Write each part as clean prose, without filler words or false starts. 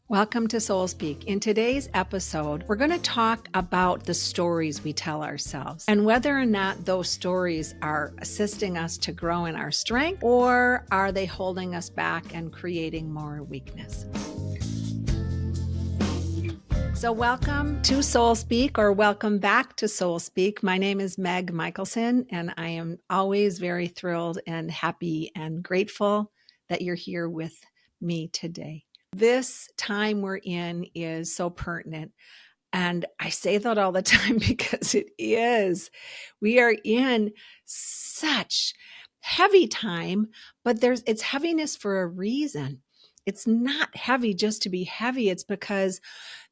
Welcome to Soul Speak. In today's episode, we're going to talk about the stories we tell ourselves and whether or not those stories are assisting us to grow in our strength or are they holding us back and creating more weakness. So welcome to Soul Speak, or welcome back to Soul Speak. My name is Meg Michaelson, and I am always very thrilled and happy and grateful that you're here with me today. This time we're in is so pertinent. And I say that all the time because it is. We are in such heavy time, but it's heaviness for a reason. It's not heavy just to be heavy. It's because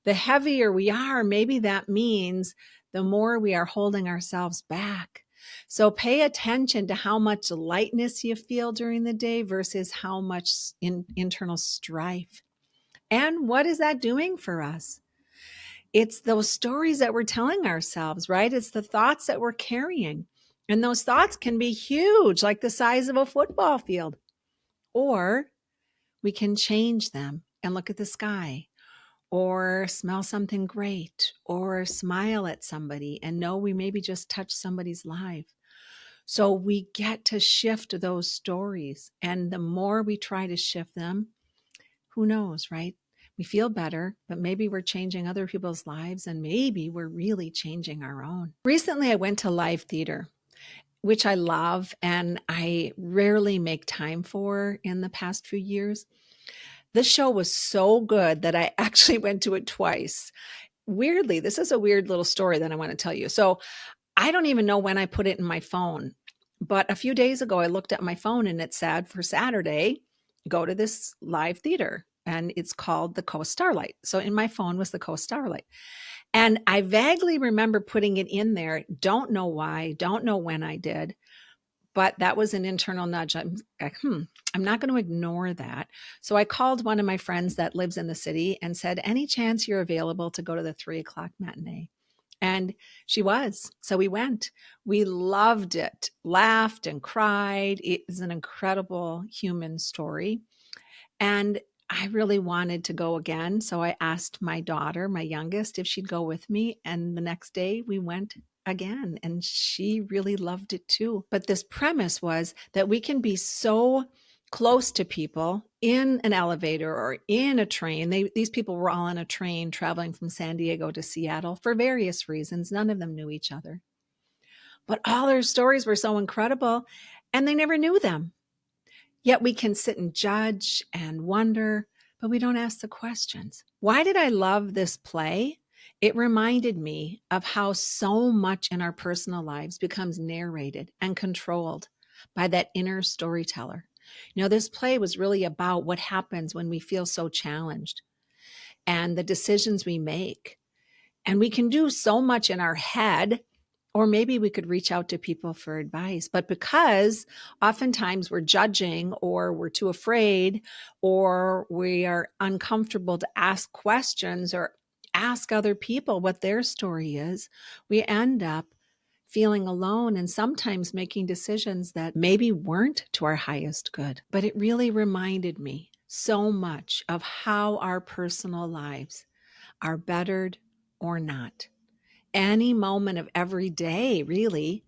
the heavier we are, maybe that means the more we are holding ourselves back. So pay attention to how much lightness you feel during the day versus how much internal strife. And what is that doing for us? It's those stories that we're telling ourselves, right? It's the thoughts that we're carrying. And those thoughts can be huge, like the size of a football field. Or we can change them and look at the sky, or smell something great, or smile at somebody and know we maybe just touched somebody's life. So we get to shift those stories. And the more we try to shift them, who knows, right? We feel better, but maybe we're changing other people's lives and maybe we're really changing our own. Recently, I went to live theater, which I love and I rarely make time for in the past few years. This show was so good that I actually went to it twice. Weirdly, this is a weird little story that I want to tell you. So I don't even know when I put it in my phone, but a few days ago, I looked at my phone and it said for Saturday, go to this live theater. And it's called the Coast Starlight. So in my phone was the Coast Starlight. And I vaguely remember putting it in there. Don't know why, don't know when I did, but that was an internal nudge. I'm like, I'm not going to ignore that. So I called one of my friends that lives in the city and said, any chance you're available to go to the 3:00 matinee? And she was. So we went. We loved it, laughed and cried. It is an incredible human story. And I really wanted to go again. So I asked my daughter, my youngest, if she'd go with me. And the next day we went again. And she really loved it too. But this premise was that we can be so close to people in an elevator or in a train. These people were all on a train traveling from San Diego to Seattle for various reasons. None of them knew each other. But all their stories were so incredible and they never knew them. Yet we can sit and judge and wonder, but we don't ask the questions. Why did I love this play? It reminded me of how so much in our personal lives becomes narrated and controlled by that inner storyteller. This play was really about what happens when we feel so challenged and the decisions we make. And we can do so much in our head, or maybe we could reach out to people for advice. But because oftentimes we're judging or we're too afraid or we are uncomfortable to ask questions or ask other people what their story is, we end up feeling alone and sometimes making decisions that maybe weren't to our highest good. But it really reminded me so much of how our personal lives are bettered or not. Any moment of every day, really,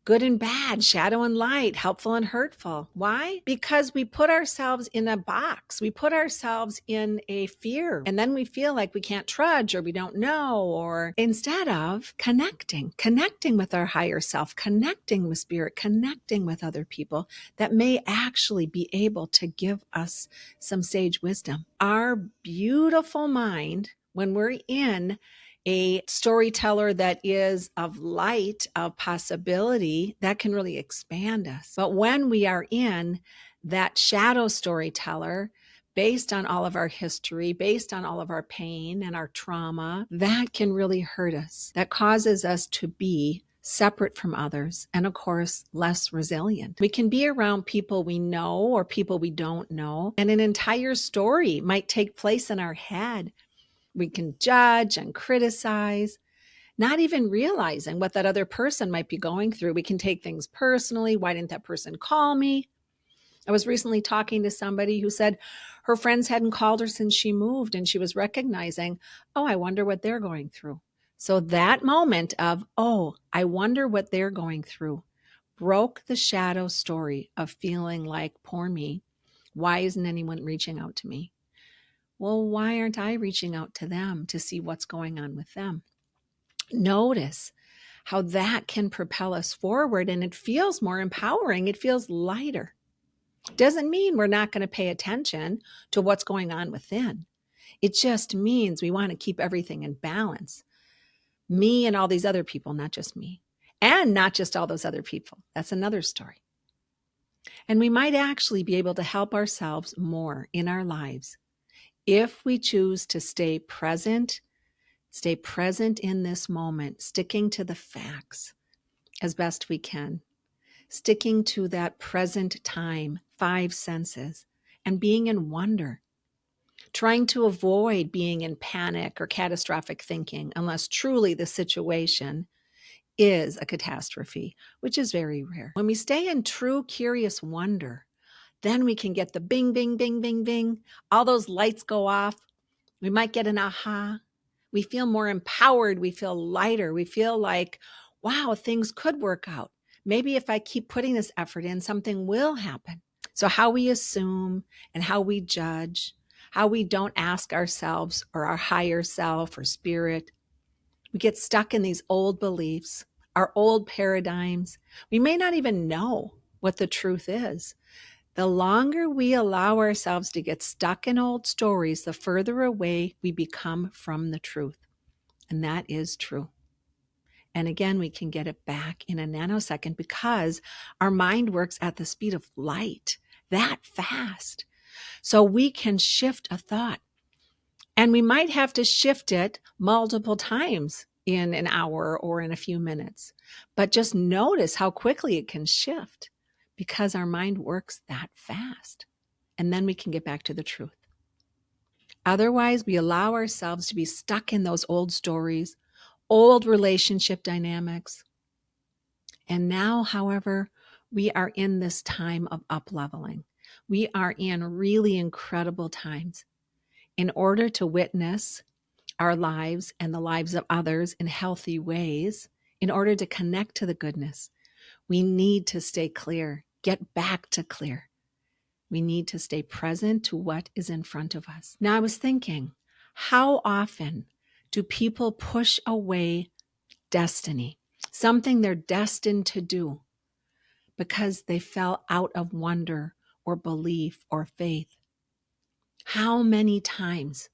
good and bad, shadow and light, helpful and hurtful. Why? Because we put ourselves in a box. We put ourselves in a fear. And then we feel like we can't trudge or we don't know, or instead of connecting with our higher self, connecting with spirit, connecting with other people that may actually be able to give us some sage wisdom. Our beautiful mind, when we're in a storyteller that is of light, of possibility, that can really expand us. But when we are in that shadow storyteller, based on all of our history, based on all of our pain and our trauma, that can really hurt us. That causes us to be separate from others and, of course, less resilient. We can be around people we know or people we don't know, and an entire story might take place in our head. We can judge and criticize, not even realizing what that other person might be going through. We can take things personally. Why didn't that person call me? I was recently talking to somebody who said Her friends hadn't called her since she moved, and she was recognizing, oh, I wonder what they're going through. So that moment of, oh, I wonder what they're going through, broke the shadow story of feeling like, poor me. Why isn't anyone reaching out to me? Well, why aren't I reaching out to them to see what's going on with them? Notice how that can propel us forward, and it feels more empowering. It feels lighter. Doesn't mean we're not going to pay attention to what's going on within. It just means we want to keep everything in balance. Me and all these other people, not just me, and not just all those other people. That's another story. And we might actually be able to help ourselves more in our lives if we choose to stay present in this moment, sticking to the facts as best we can, sticking to that present time, 5 senses, and being in wonder, trying to avoid being in panic or catastrophic thinking unless truly the situation is a catastrophe, which is very rare. When we stay in true curious wonder, then we can get the bing, bing, bing, bing, bing. All those lights go off. We might get an aha. We feel more empowered. We feel lighter. We feel like, wow, things could work out. Maybe if I keep putting this effort in, something will happen. So how we assume and how we judge, how we don't ask ourselves or our higher self or spirit, we get stuck in these old beliefs, our old paradigms. We may not even know what the truth is. The longer we allow ourselves to get stuck in old stories, the further away we become from the truth. And that is true. And again, we can get it back in a nanosecond because our mind works at the speed of light, that fast. So we can shift a thought. And we might have to shift it multiple times in an hour or in a few minutes. But just notice how quickly it can shift because our mind works that fast. And then we can get back to the truth. Otherwise, we allow ourselves to be stuck in those old stories, old relationship dynamics. And now, however, we are in this time of up-leveling. We are in really incredible times. In order to witness our lives and the lives of others in healthy ways, in order to connect to the goodness, we need to stay clear, get back to clear. We need to stay present to what is in front of us. Now, I was thinking, how often do people push away destiny, something they're destined to do, because they fell out of wonder or belief or faith? How many times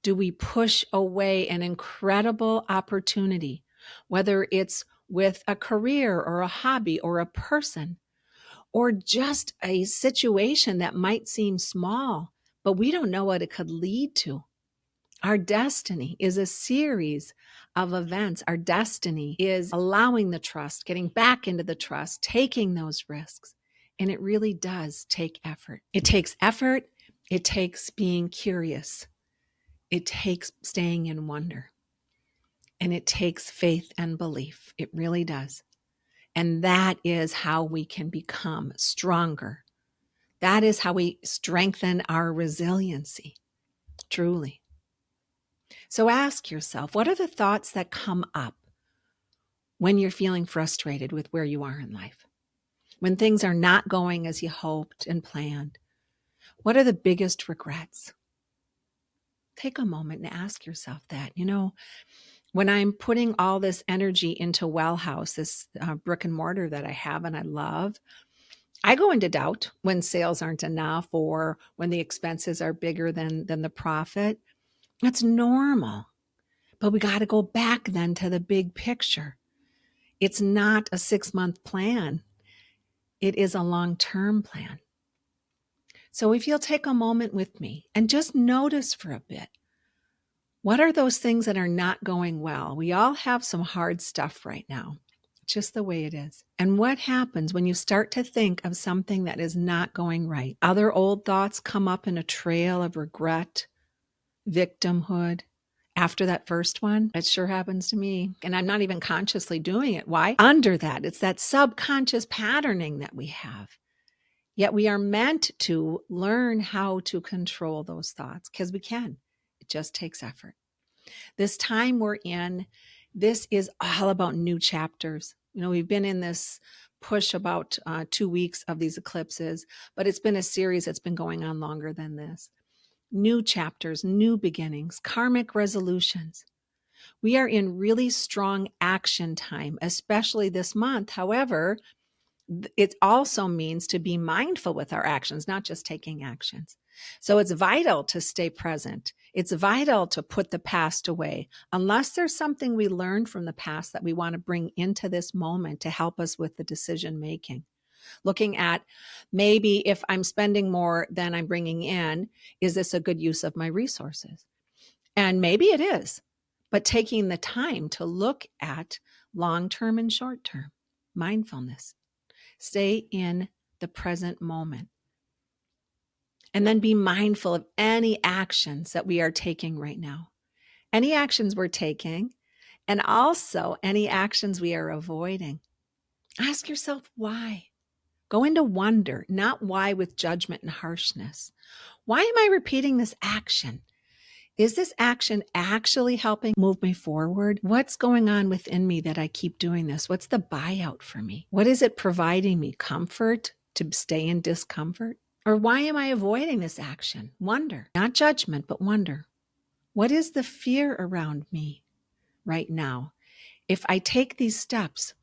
do we push away an incredible opportunity, whether it's with a career or a hobby or a person, or just a situation that might seem small, but we don't know what it could lead to? Our destiny is a series of events. Our destiny is allowing the trust, getting back into the trust, taking those risks. And it really does take effort. It takes effort. It takes being curious. It takes staying in wonder. And it takes faith and belief. It really does. And that is how we can become stronger. That is how we strengthen our resiliency, truly. So ask yourself, what are the thoughts that come up when you're feeling frustrated with where you are in life? When things are not going as you hoped and planned? What are the biggest regrets? Take a moment and ask yourself that. You know, when I'm putting all this energy into Well House, this brick and mortar that I have and I love, I go into doubt when sales aren't enough or when the expenses are bigger than the profit. That's normal. But we got to go back then to the big picture. It's not a 6-month plan. It is a long-term plan. So if you'll take a moment with me and just notice for a bit, what are those things that are not going well? We all have some hard stuff right now, just the way it is. And what happens when you start to think of something that is not going right? Other old thoughts come up in a trail of regret, victimhood. After that first one, it sure happens to me. And I'm not even consciously doing it. Why? Under that, it's that subconscious patterning that we have. Yet we are meant to learn how to control those thoughts because we can. It just takes effort. This time we're in, this is all about new chapters. We've been in this push about 2 weeks of these eclipses, but it's been a series that's been going on longer than this. New chapters, new beginnings, karmic resolutions. We are in really strong action time, especially this month. However, it also means to be mindful with our actions, not just taking actions. So it's vital to stay present. It's vital to put the past away, unless there's something we learned from the past that we want to bring into this moment to help us with the decision making. Looking at maybe if I'm spending more than I'm bringing in, is this a good use of my resources? And maybe it is, but taking the time to look at long-term and short-term mindfulness. Stay in the present moment. And then be mindful of any actions that we are taking right now. Any actions we're taking, and also any actions we are avoiding. Ask yourself why. Go into wonder, not why with judgment and harshness. Why am I repeating this action? Is this action actually helping move me forward? What's going on within me that I keep doing this? What's the buyout for me? What is it providing me? Comfort to stay in discomfort? Or why am I avoiding this action? Wonder, not judgment, but wonder. What is the fear around me right now? If I take these steps,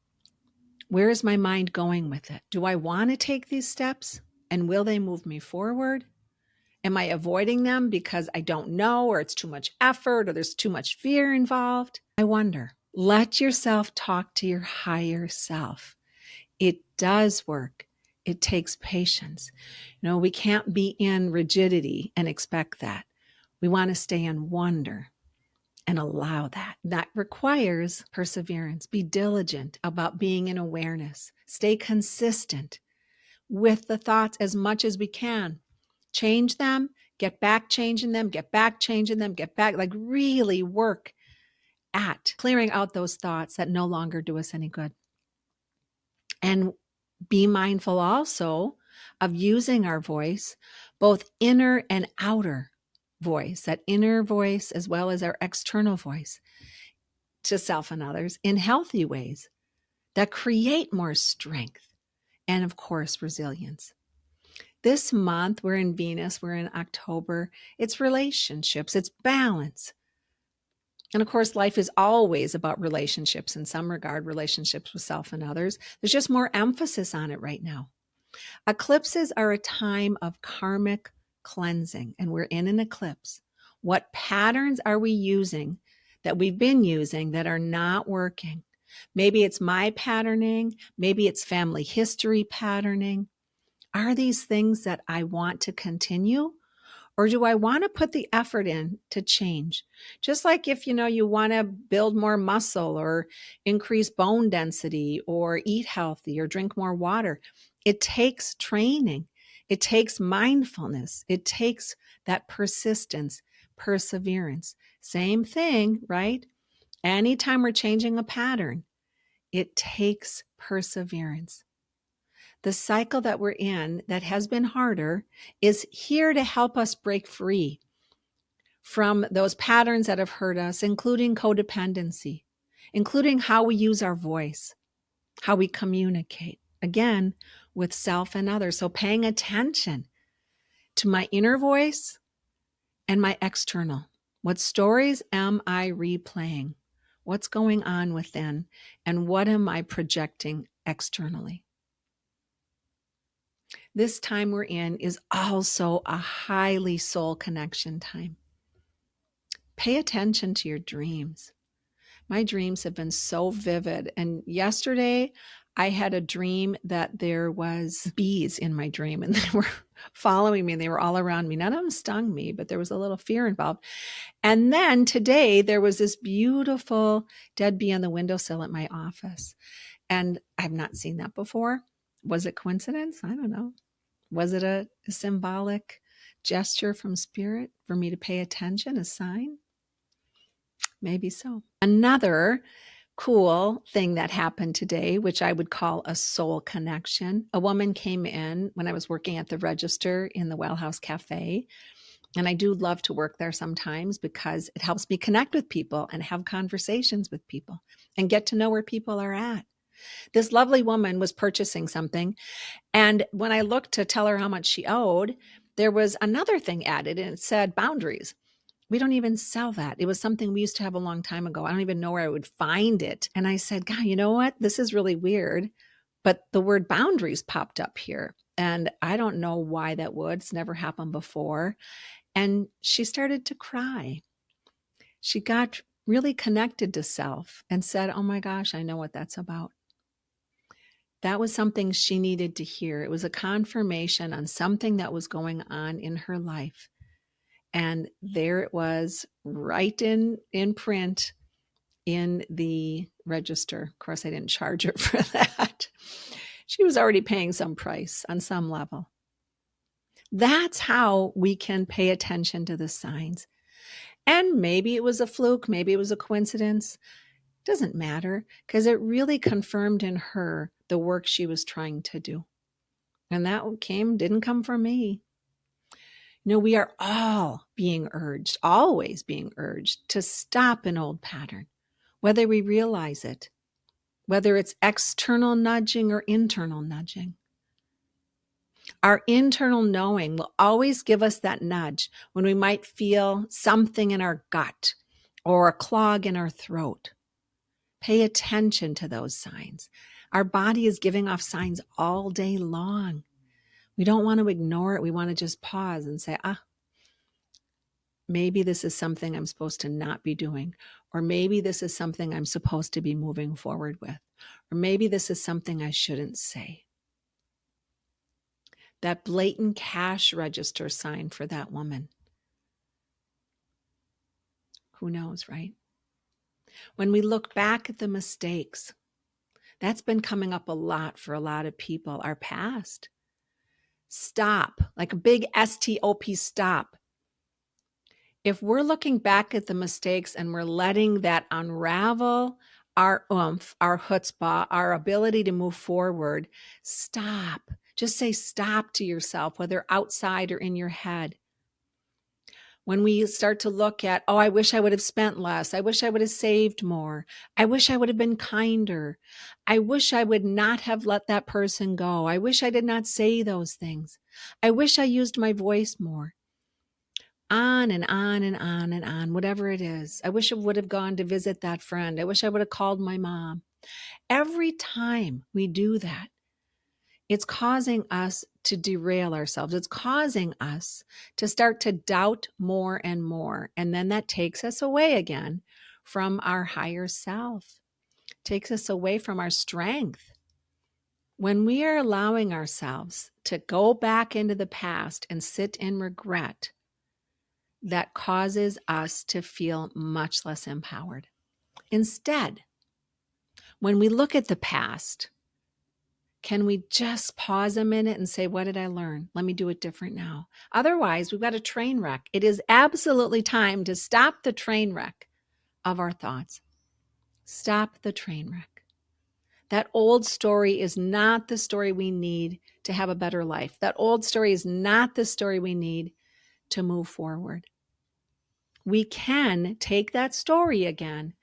where is my mind going with it? Do I want to take these steps? And will they move me forward? Am I avoiding them because I don't know, or it's too much effort, or there's too much fear involved? I wonder. Let yourself talk to your higher self. It does work. It takes patience. We can't be in rigidity and expect that. We want to stay in wonder and allow that. That requires perseverance. Be diligent about being in awareness. Stay consistent with the thoughts as much as we can. Change them, get back changing them, get back changing them, get back, like really work at clearing out those thoughts that no longer do us any good. And be mindful also of using our voice, both inner and outer voice, that inner voice as well as our external voice, to self and others in healthy ways that create more strength and, of course, resilience. This month, we're in Venus, we're in October. It's relationships, it's balance. And of course, life is always about relationships in some regard, relationships with self and others. There's just more emphasis on it right now. Eclipses are a time of karmic cleansing, and we're in an eclipse. What patterns are we using that we've been using that are not working? Maybe it's my patterning, maybe it's family history patterning. Are these things that I want to continue? Or do I want to put the effort in to change? Just like if, you want to build more muscle or increase bone density or eat healthy or drink more water, it takes training. It takes mindfulness. It takes that persistence, perseverance. Same thing, right? Anytime we're changing a pattern, it takes perseverance. The cycle that we're in that has been harder is here to help us break free from those patterns that have hurt us, including codependency, including how we use our voice, how we communicate, again, with self and others. So paying attention to my inner voice and my external. What stories am I replaying? What's going on within? And what am I projecting externally? This time we're in is also a highly soul connection time. Pay attention to your dreams. My dreams have been so vivid. And yesterday I had a dream that there was bees in my dream and they were following me and they were all around me. None of them stung me, but there was a little fear involved. And then today there was this beautiful dead bee on the windowsill at my office. And I've not seen that before. Was it coincidence? I don't know. Was it a symbolic gesture from spirit for me to pay attention, a sign? Maybe so. Another cool thing that happened today, which I would call a soul connection. A woman came in when I was working at the register in the Well House Cafe. And I do love to work there sometimes because it helps me connect with people and have conversations with people and get to know where people are at. This lovely woman was purchasing something. And when I looked to tell her how much she owed, there was another thing added and it said boundaries. We don't even sell that. It was something we used to have a long time ago. I don't even know where I would find it. And I said, God, you know what? This is really weird. But the word boundaries popped up here. And I don't know why that would. It's never happened before. And she started to cry. She got really connected to self and said, oh my gosh, I know what that's about. That was something she needed to hear. It was a confirmation on something that was going on in her life. And there it was, right in print in the register. Of course, I didn't charge her for that. She was already paying some price on some level. That's how we can pay attention to the signs. And maybe it was a fluke, maybe it was a coincidence. Doesn't matter, because it really confirmed in her the work she was trying to do. And that didn't come from me. We are all being urged, always being urged to stop an old pattern, whether we realize it, whether it's external nudging or internal nudging. Our internal knowing will always give us that nudge when we might feel something in our gut or a clog in our throat. Pay attention to those signs. Our body is giving off signs all day long. We don't want to ignore it. We want to just pause and say, maybe this is something I'm supposed to not be doing. Or maybe this is something I'm supposed to be moving forward with. Or maybe this is something I shouldn't say. That blatant cash register sign for that woman. Who knows, right? When we look back at the mistakes, that's been coming up a lot for a lot of people, our past. Stop, like a big S-T-O-P, stop. If we're looking back at the mistakes and we're letting that unravel our oomph, our chutzpah, our ability to move forward, stop. Just say stop to yourself, whether outside or in your head. When we start to look at, I wish I would have spent less. I wish I would have saved more. I wish I would have been kinder. I wish I would not have let that person go. I wish I did not say those things. I wish I used my voice more. On and on and on and on, whatever it is. I wish I would have gone to visit that friend. I wish I would have called my mom. Every time we do that, it's causing us to derail ourselves. It's causing us to start to doubt more and more. And then that takes us away again from our higher self, takes us away from our strength. When we are allowing ourselves to go back into the past and sit in regret, that causes us to feel much less empowered. Instead, when we look at the past, can we just pause a minute and say, what did I learn? Let me do it different now. Otherwise, we've got a train wreck. It is absolutely time to stop the train wreck of our thoughts. Stop the train wreck. That old story is not the story we need to have a better life. That old story is not the story we need to move forward. We can take that story again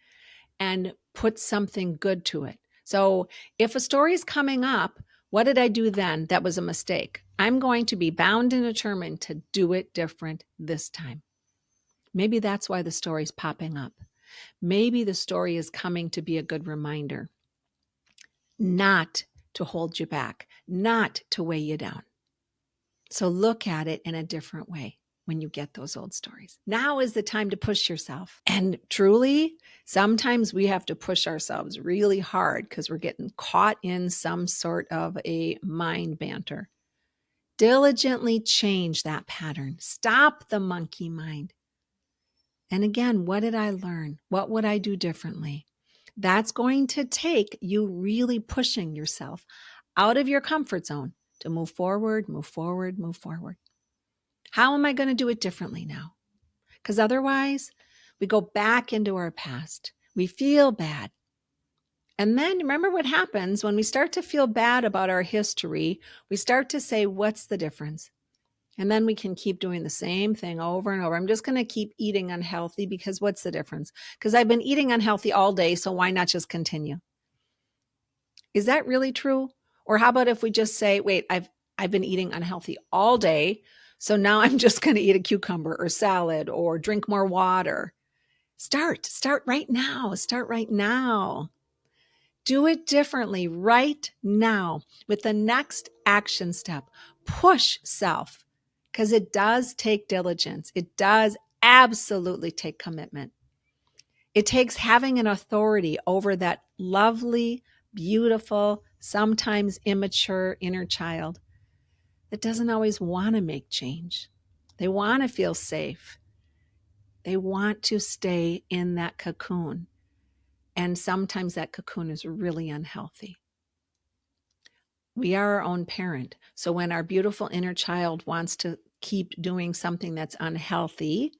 and put something good to it. So if a story is coming up, what did I do then? That was a mistake. I'm going to be bound and determined to do it different this time. Maybe that's why the story's popping up. Maybe the story is coming to be a good reminder, not to hold you back, not to weigh you down. So look at it in a different way when you get those old stories. Now is the time to push yourself. And truly, sometimes we have to push ourselves really hard because we're getting caught in some sort of a mind banter. Diligently change that pattern. Stop the monkey mind. And again, what did I learn? What would I do differently? That's going to take you really pushing yourself out of your comfort zone to move forward, move forward, move forward. How am I going to do it differently now? Because otherwise, we go back into our past. We feel bad. And then remember what happens when we start to feel bad about our history. We start to say, what's the difference? And then we can keep doing the same thing over and over. I'm just going to keep eating unhealthy because what's the difference? Because I've been eating unhealthy all day, so why not just continue? Is that really true? Or how about if we just say, wait, I've been eating unhealthy all day, so now I'm just going to eat a cucumber or salad or drink more water. Start right now. Start right now. Do it differently right now with the next action step. Push self because it does take diligence. It does absolutely take commitment. It takes having an authority over that lovely, beautiful, sometimes immature inner child that doesn't always want to make change. They want to feel safe. They want to stay in that cocoon. And sometimes that cocoon is really unhealthy. We are our own parent. So when our beautiful inner child wants to keep doing something that's unhealthy,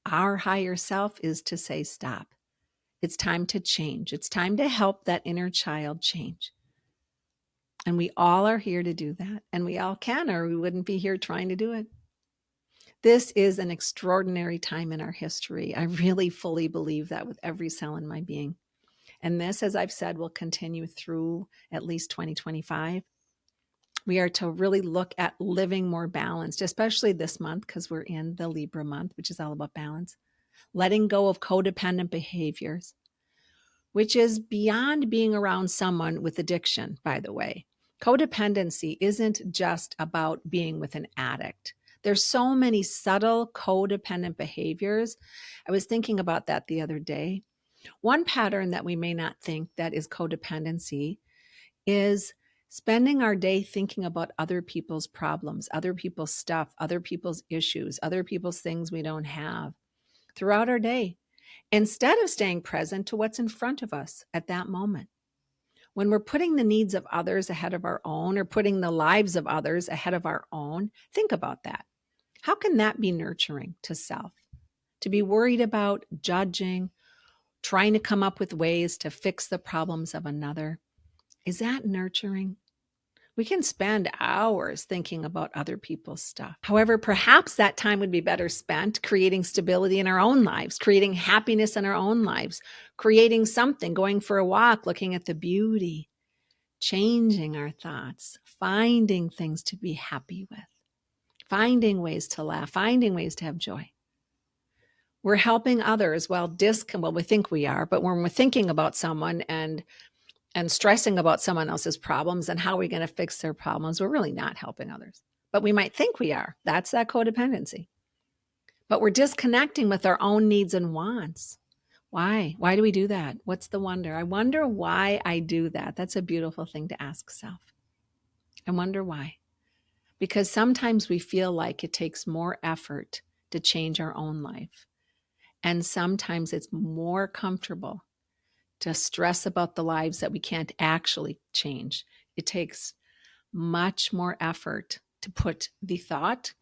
our higher self is to say, stop. It's time to change. It's time to help that inner child change. And we all are here to do that. And we all can, or we wouldn't be here trying to do it. This is an extraordinary time in our history. I really fully believe that with every cell in my being. And this, as I've said, will continue through at least 2025. We are to really look at living more balanced, especially this month because we're in the Libra month, which is all about balance. Letting go of codependent behaviors, which is beyond being around someone with addiction, by the way. Codependency isn't just about being with an addict. There's so many subtle codependent behaviors. I was thinking about that the other day. One pattern that we may not think that is codependency is spending our day thinking about other people's problems, other people's stuff, other people's issues, other people's things we don't have throughout our day, instead of staying present to what's in front of us at that moment. When we're putting the needs of others ahead of our own or putting the lives of others ahead of our own, think about that. How can that be nurturing to self? To be worried about judging, trying to come up with ways to fix the problems of another. Is that nurturing? We can spend hours thinking about other people's stuff. However, perhaps that time would be better spent creating stability in our own lives, creating happiness in our own lives, creating something, going for a walk, looking at the beauty, changing our thoughts, finding things to be happy with, finding ways to laugh, finding ways to have joy. We're helping others well, we think we are, but when we're thinking about someone and stressing about someone else's problems and how we're going to fix their problems, we're really not helping others. But we might think we are. That's that codependency. But we're disconnecting with our own needs and wants. Why? Why do we do that? What's the wonder? I wonder why I do that. That's a beautiful thing to ask self. I wonder why. Because sometimes we feel like it takes more effort to change our own life. And sometimes it's more comfortable to stress about the lives that we can't actually change. It takes much more effort to put the thought,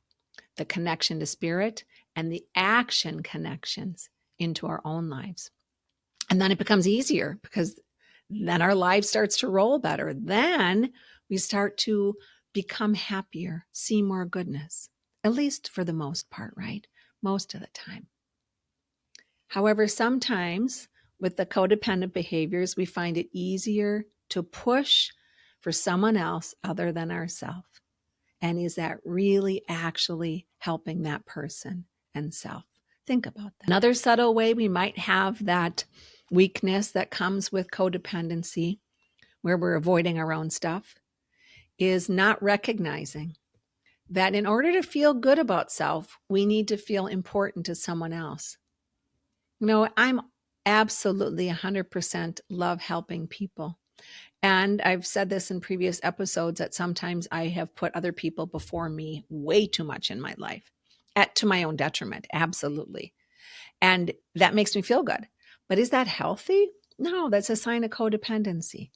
the connection to spirit, and the action connections into our own lives. And then it becomes easier because then our life starts to roll better. Then we start to become happier, see more goodness, at least for the most part, right? Most of the time. However, sometimes with the codependent behaviors, we find it easier to push for someone else other than ourselves. And is that really actually helping that person and self? Think about that. Another subtle way we might have that weakness that comes with codependency, where we're avoiding our own stuff, is not recognizing that in order to feel good about self, we need to feel important to someone else. You know, I'm absolutely 100% love helping people. And I've said this in previous episodes that sometimes I have put other people before me way too much in my life, to my own detriment, absolutely. And that makes me feel good. But is that healthy? No, that's a sign of codependency.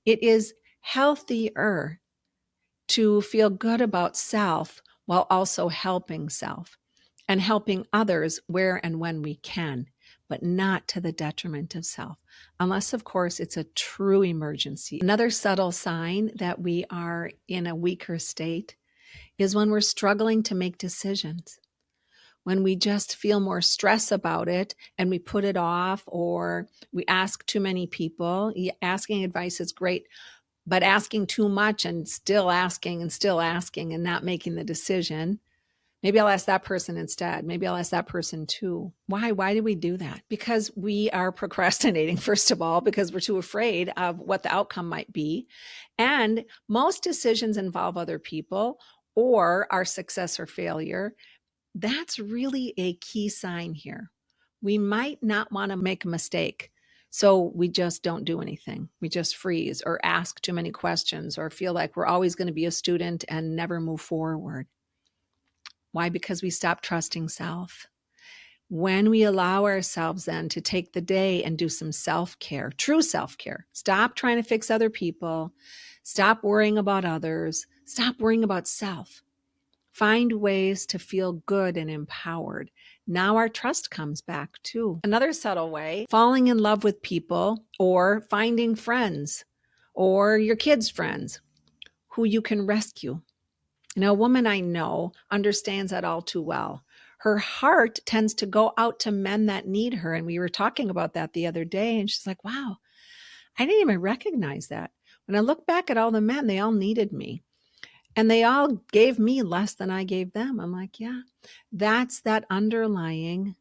It is healthier to feel good about self while also helping self and helping others where and when we can. but not to the detriment of self, unless, of course, it's a true emergency. Another subtle sign that we are in a weaker state is when we're struggling to make decisions, when we just feel more stress about it and we put it off, or we ask too many people. Asking advice is great, but asking too much and still asking and not making the decision. Maybe I'll ask that person instead. Maybe I'll ask that person too. Why? Why do we do that? Because we are procrastinating, first of all, because we're too afraid of what the outcome might be. And most decisions involve other people or our success or failure. That's really a key sign here. We might not want to make a mistake. So we just don't do anything. We just freeze or ask too many questions or feel like we're always going to be a student and never move forward. Why? Because we stop trusting self. When we allow ourselves then to take the day and do some self-care, true self-care, stop trying to fix other people, stop worrying about others, stop worrying about self. Find ways to feel good and empowered. Now our trust comes back too. Another subtle way, falling in love with people or finding friends or your kids' friends who you can rescue. Now, a woman I know understands that all too well. Her heart tends to go out to men that need her. And we were talking about that the other day. And she's like, wow, I didn't even recognize that. When I look back at all the men, they all needed me. And they all gave me less than I gave them. I'm like, yeah, that's that underlying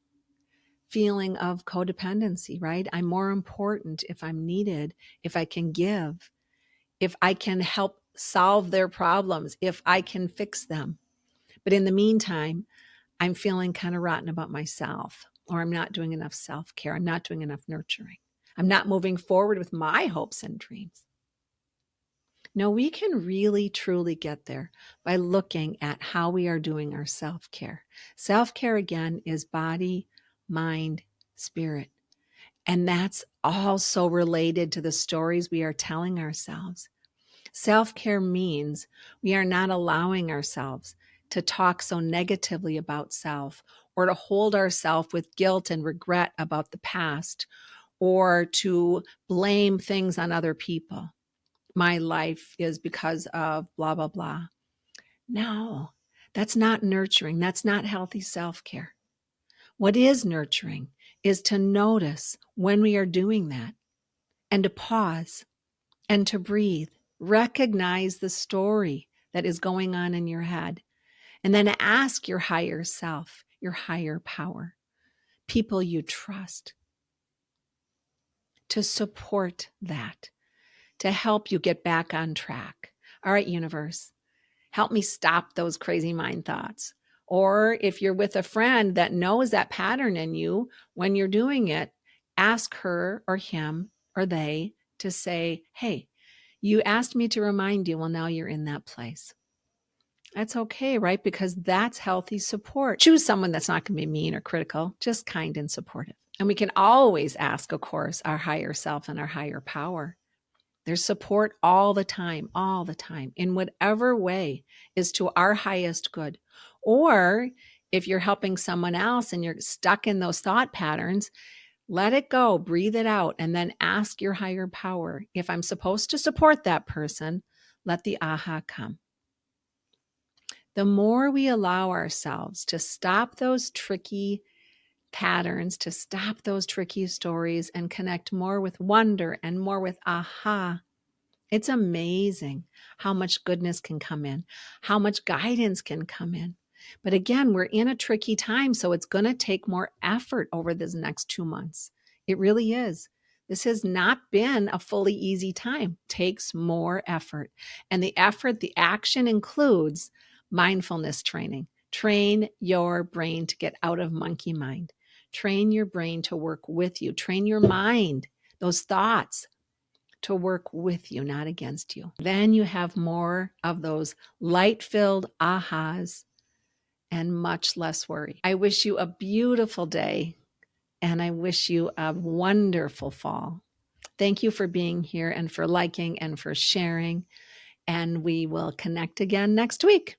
feeling of codependency, right? I'm more important if I'm needed, if I can give, if I can help solve their problems, if I can fix them. But in the meantime, I'm feeling kind of rotten about myself, or I'm not doing enough self-care. I'm not doing enough nurturing. I'm not moving forward with my hopes and dreams. No, we can really, truly get there by looking at how we are doing our self-care. Self-care, again, is body, mind, spirit. And that's also related to the stories we are telling ourselves. Self-care means we are not allowing ourselves to talk so negatively about self, or to hold ourselves with guilt and regret about the past, or to blame things on other people. My life is because of blah, blah, blah. No, that's not nurturing. That's not healthy self-care. What is nurturing is to notice when we are doing that, and to pause and to breathe. Recognize the story that is going on in your head, and then ask your higher self, your higher power, people you trust, to support that, to help you get back on track. All right, universe, help me stop those crazy mind thoughts. Or if you're with a friend that knows that pattern in you, when you're doing it, ask her or him or they to say, hey, you asked me to remind you. Well, now you're in that place. That's okay, right? Because that's healthy support. Choose someone that's not going to be mean or critical, just kind and supportive. And we can always ask, of course, our higher self and our higher power. There's support all the time, in whatever way is to our highest good. Or if you're helping someone else and you're stuck in those thought patterns, let it go, breathe it out, and then ask your higher power, if I'm supposed to support that person, let the aha come. The more we allow ourselves to stop those tricky patterns, to stop those tricky stories and connect more with wonder and more with aha, it's amazing how much goodness can come in, how much guidance can come in. But again, we're in a tricky time, so it's going to take more effort over this next 2 months. It really is. This has not been a fully easy time. It takes more effort. And the effort, the action includes mindfulness training. Train your brain to get out of monkey mind. Train your brain to work with you. Train your mind, those thoughts, to work with you, not against you. Then you have more of those light-filled ahas and much less worry. I wish you a beautiful day, and I wish you a wonderful fall. Thank you for being here and for liking and for sharing, and we will connect again next week.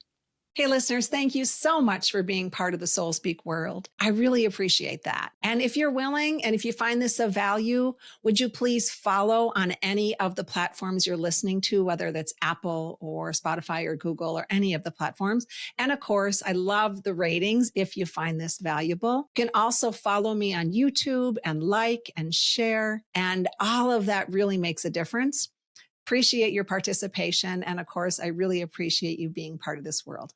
Hey, listeners, thank you so much for being part of the Soul Speak world. I really appreciate that. And if you're willing, and if you find this of value, would you please follow on any of the platforms you're listening to, whether that's Apple or Spotify or Google or any of the platforms. And of course, I love the ratings if you find this valuable. You can also follow me on YouTube and like and share. And all of that really makes a difference. Appreciate your participation. And of course, I really appreciate you being part of this world.